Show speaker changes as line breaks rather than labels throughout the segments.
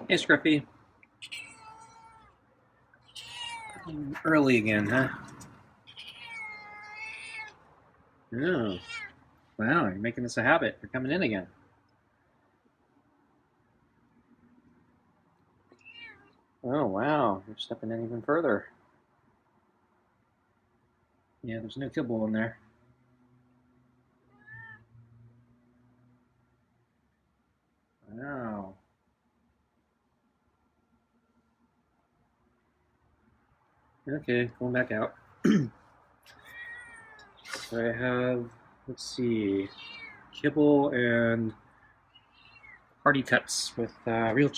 Hey, Scruffy. Early again, huh? Oh, wow, you're making this a habit. You're coming in again. Oh, wow, you're stepping in even further. Yeah, there's no kibble in there. Wow. Okay, going back out. So I have, let's see, kibble and hearty cuts with real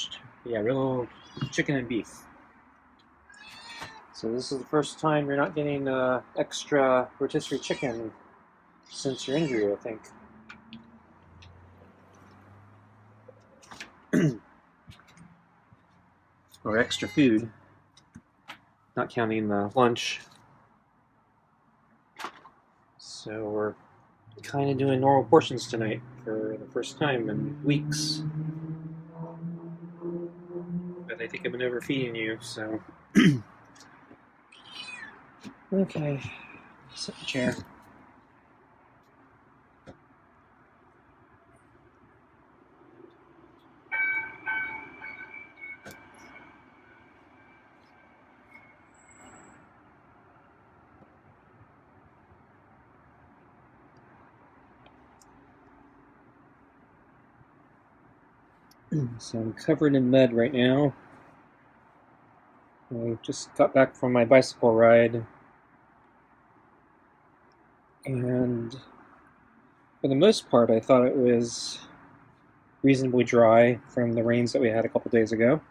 chicken and beef. So this is the first time you're not getting extra rotisserie chicken since your injury, I think. Or extra food, not counting the lunch. So we're kind of doing normal portions tonight for the first time in weeks. But I think I've been overfeeding you, so. Okay, sit in the chair. So I'm covered in mud right now. I just got back from my bicycle ride, and for the most part, I thought it was reasonably dry from the rains that we had a couple days ago.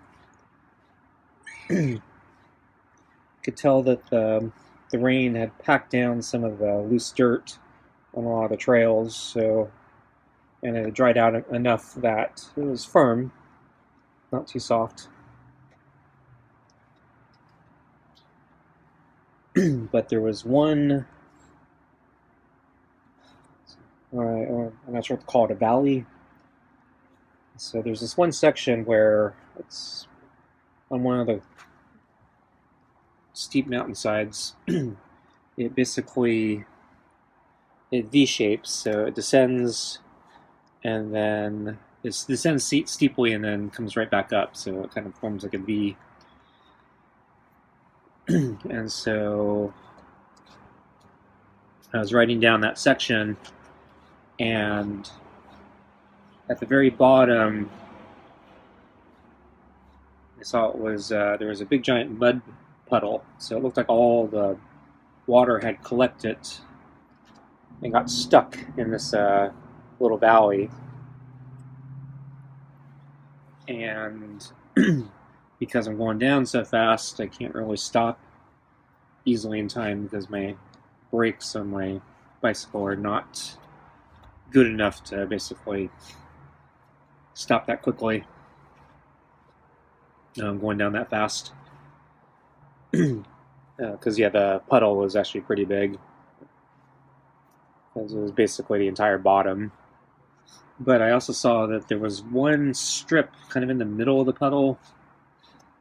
Could tell that the rain had packed down some of the loose dirt on a lot of the trails, so and it had dried out enough that it was firm, not too soft. But there was one, I'm not sure what to call it, a valley. So there's this one section where it's on one of the steep mountainsides. It basically it V-shapes, so it descends and then it descends steeply and then comes right back up. So it kind of forms like a V. And so I was riding down that section, and at the very bottom, I saw it was there was a big giant mud puddle. So it looked like all the water had collected and got stuck in this little valley. And because I'm going down so fast, I can't really stop easily in time because my brakes on my bicycle are not good enough to basically stop that quickly. Going down that fast. Because the puddle was actually pretty big. Because it was basically the entire bottom. But I also saw that there was one strip kind of in the middle of the puddle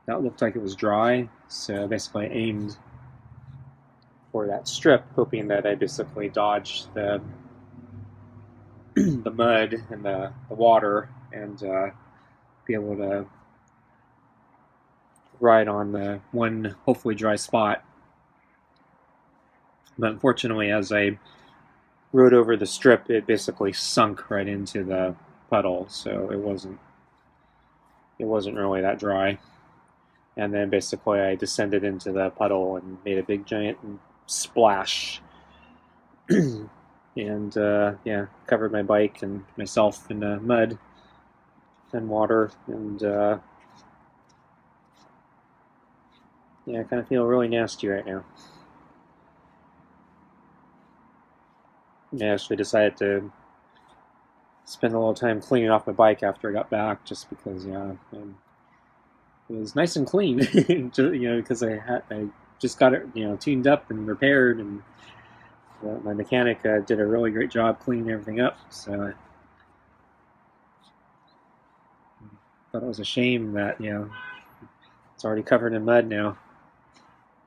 that looked like it was dry. So basically I aimed for that strip, hoping that I basically dodged the the mud and the water and be able to ride on the one hopefully dry spot. But unfortunately, as I rode over the strip, it basically sunk right into the puddle, so it wasn't really that dry. And then basically I descended into the puddle and made a big giant splash. And covered my bike and myself in mud and water, and I kind of feel really nasty right now. I actually decided to spend a little time cleaning off my bike after I got back, just because it was nice and clean, because I just got it tuned up and repaired, and my mechanic did a really great job cleaning everything up. So thought it was a shame that it's already covered in mud now.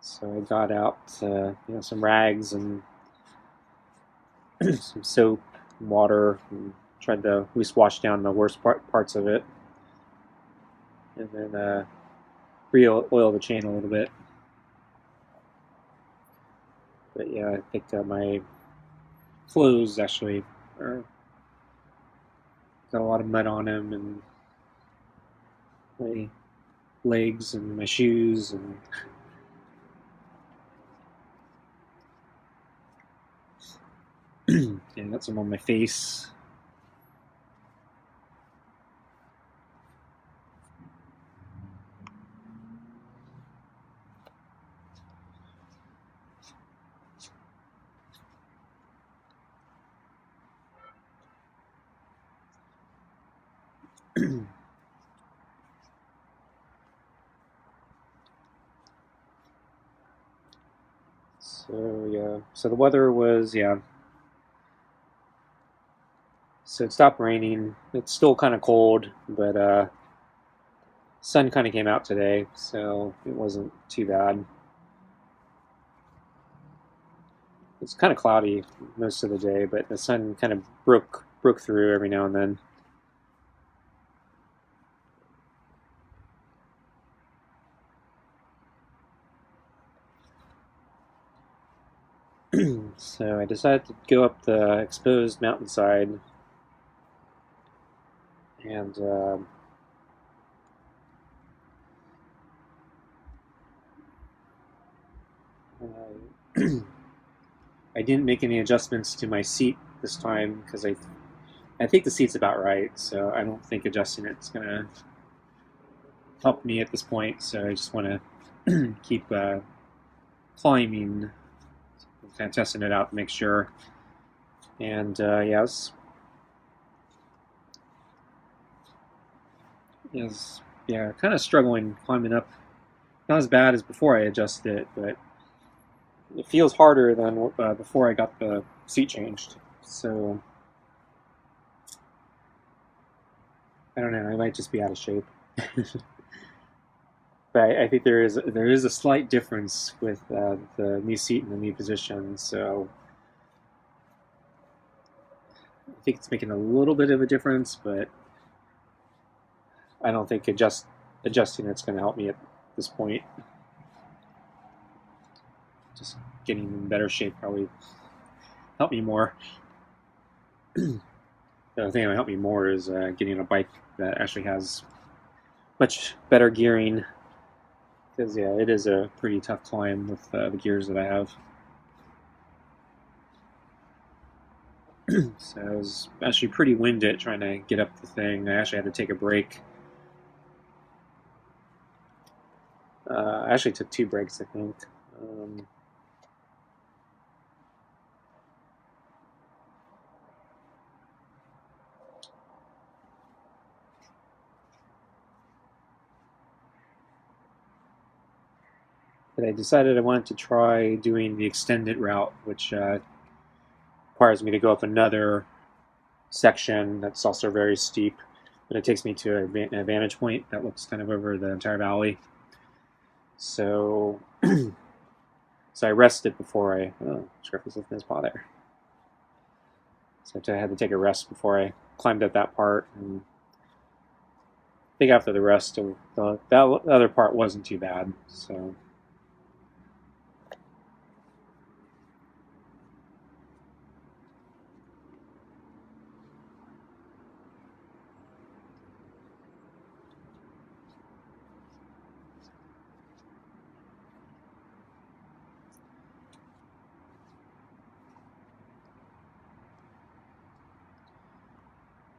So I got out some rags and some soap and water and tried to at least wash down the worst parts of it, and then re-oil the chain a little bit. But yeah, I think my clothes actually got a lot of mud on them, and my legs and my shoes and and got some on my face. So the weather was So it stopped raining. It's still kind of cold, but sun kind of came out today, so it wasn't too bad. It's kind of cloudy most of the day, but the sun kind of broke through every now and then. So I decided to go up the exposed mountainside, and I didn't make any adjustments to my seat this time because I think the seat's about right, so I don't think adjusting it's gonna help me at this point. So I just want to keep climbing, kind of testing it out to make sure. And yeah, kind of struggling climbing up. Not as bad as before I adjusted it, but it feels harder than before I got the seat changed. So I don't know. I might just be out of shape. But I think there is a slight difference with the new seat and the new position. So I think it's making a little bit of a difference, but I don't think adjusting it's going to help me at this point. Just getting in better shape probably help me more. The other thing that would help me more is getting a bike that actually has much better gearing, because it is a pretty tough climb with the gears that I have. So I was actually pretty winded trying to get up the thing. I actually had to take a break. I actually took 2 breaks, I think. But I decided I wanted to try doing the extended route, which requires me to go up another section that's also very steep, but it takes me to a vantage point that looks kind of over the entire valley. So, so I rested before Scruffy's lifting his paw there. So I had to take a rest before I climbed up that part, and I think after the rest, that other part wasn't too bad. So.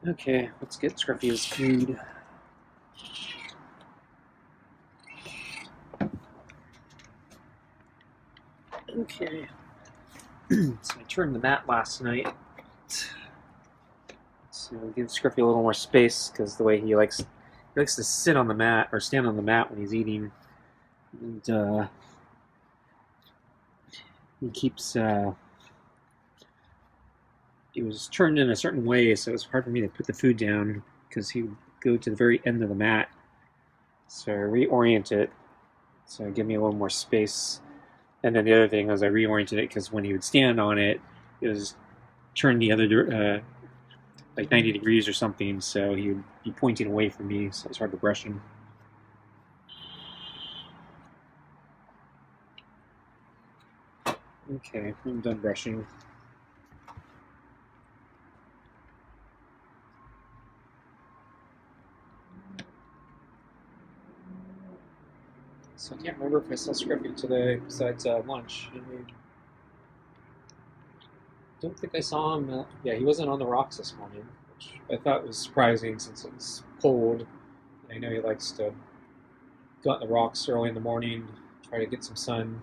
Okay, let's get Scruffy his food. Okay. So I turned the mat last night. So give Scruffy a little more space, because the way he likes to sit on the mat or stand on the mat when he's eating, and he keeps. It was turned in a certain way, so it was hard for me to put the food down, because he go to the very end of the mat. So reorient it, so give me a little more space. And then the other thing was I reoriented it because when he would stand on it, it was turned the other like 90 degrees or something, so he would be pointing away from me, so it's hard to brush him. Okay, I'm done brushing. So I can't remember if I saw Scruffy today besides lunch. I don't think I saw him. Yeah, he wasn't on the rocks this morning, which I thought was surprising since it was cold. I know he likes to go on the rocks early in the morning, try to get some sun.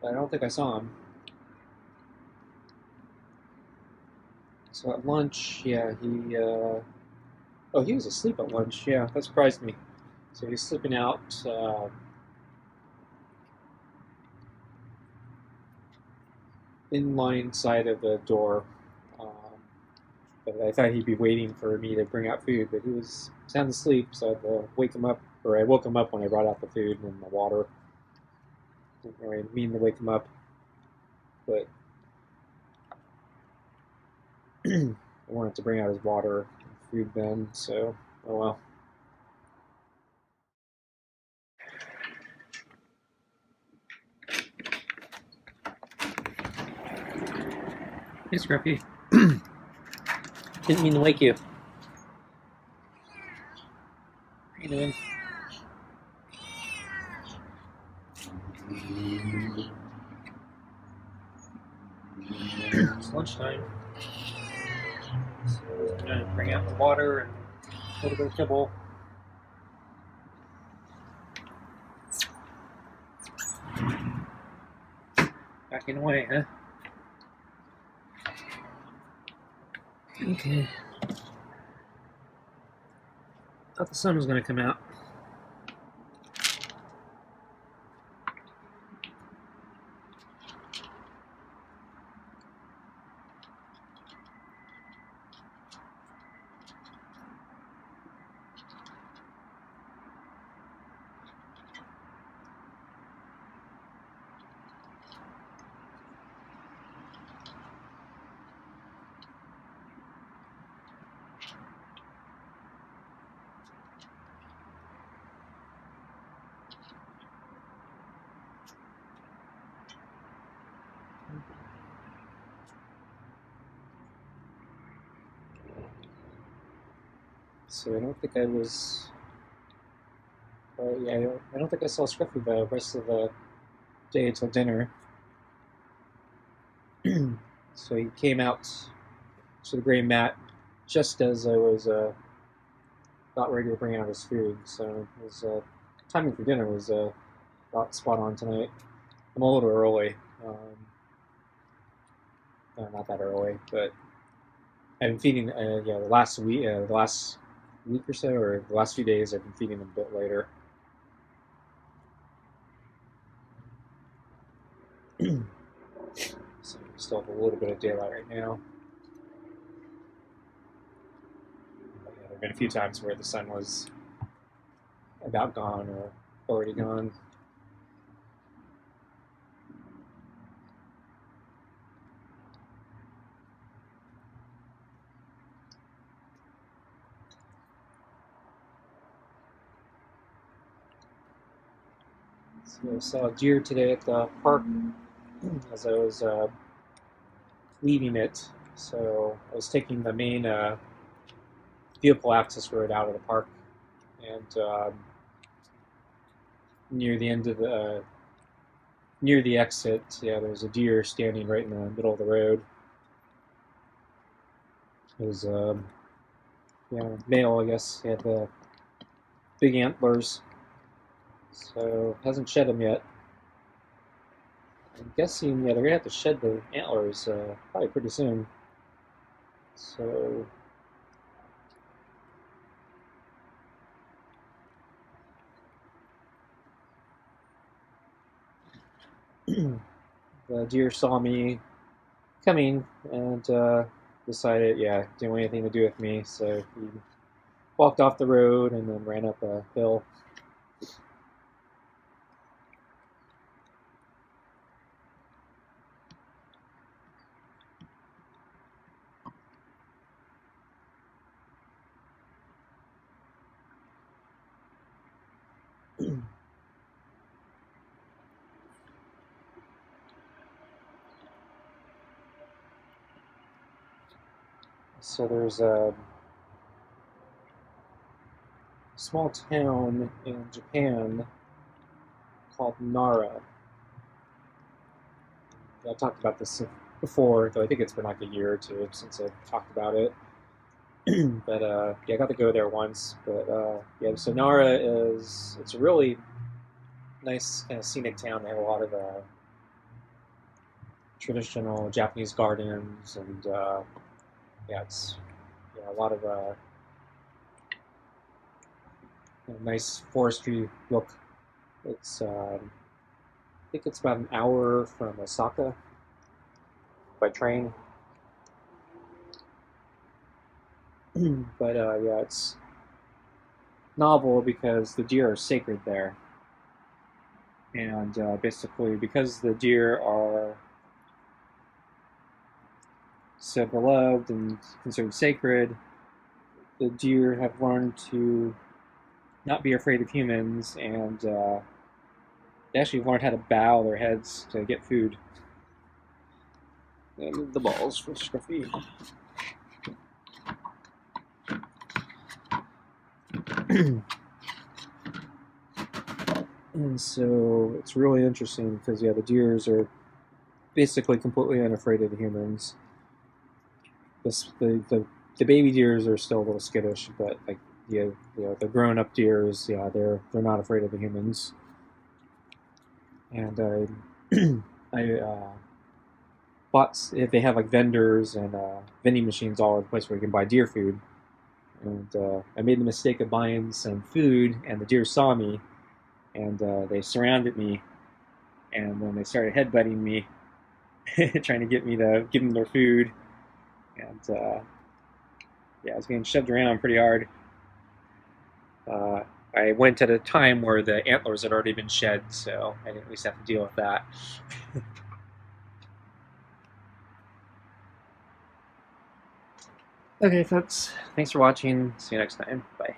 But I don't think I saw him. So at lunch, yeah, he was asleep at lunch. Yeah, that surprised me. So he's sleeping out inline side of the door. But I thought he'd be waiting for me to bring out food, but he was sound asleep, so I had to wake him up. Or I woke him up when I brought out the food and the water. Didn't really mean to wake him up, but I wanted to bring out his water and food then, so oh well. Hey, Scruffy. Didn't mean to wake you. How you doing? It's lunchtime. So I'm going to bring out the water and a little bit of kibble. Backing away, huh? Okay. Thought the sun was going to come out. So I don't think I was. Yeah, I don't think I saw Scruffy the rest of the day until dinner. So he came out to the gray mat just as I was about ready to bring out his food. So his timing for dinner was about spot on tonight. I'm a little early. No, not that early, but I've been feeding. The last week or so, or the last few days, I've been feeding him a bit later. So we still have a little bit of daylight right now. But, yeah, there have been a few times where the sun was about gone or already gone. So I saw a deer today at the park as I was leaving it. So I was taking the main vehicle access road out of the park, and near the end of near the exit, yeah, there was a deer standing right in the middle of the road. It was male, I guess. He had the big antlers, so hasn't shed them yet. I'm guessing, yeah, they're gonna have to shed the antlers probably pretty soon. So the deer saw me coming and decided, yeah, didn't want anything to do with me, so he walked off the road and then ran up a hill. So there's a small town in Japan called Nara. I talked about this before, though I think it's been like a year or two since I've talked about it. But yeah, I got to go there once. But yeah, so Nara it's a really nice kind of scenic town. They have a lot of traditional Japanese gardens, and yeah, it's a lot of nice forestry look. It's I think it's about an hour from Osaka by train. But yeah, it's novel because the deer are sacred there, and basically because the deer are so beloved and considered sacred, the deer have learned to not be afraid of humans, and they actually learned how to bow their heads to get food. And move the balls for Scruffy. And so it's really interesting because yeah, the deers are basically completely unafraid of the humans. The baby deers are still a little skittish, but like the grown up deers, yeah, they're not afraid of the humans. And I bought if they have like vendors and vending machines all over the place where you can buy deer food. And I made the mistake of buying some food, and the deer saw me, and they surrounded me, and then they started headbutting me, trying to get me to give them their food. And yeah, I was getting shoved around pretty hard. Uh, I went at a time where the antlers had already been shed, so I didn't at least have to deal with that. Okay, folks, thanks for watching. See you next time. Bye.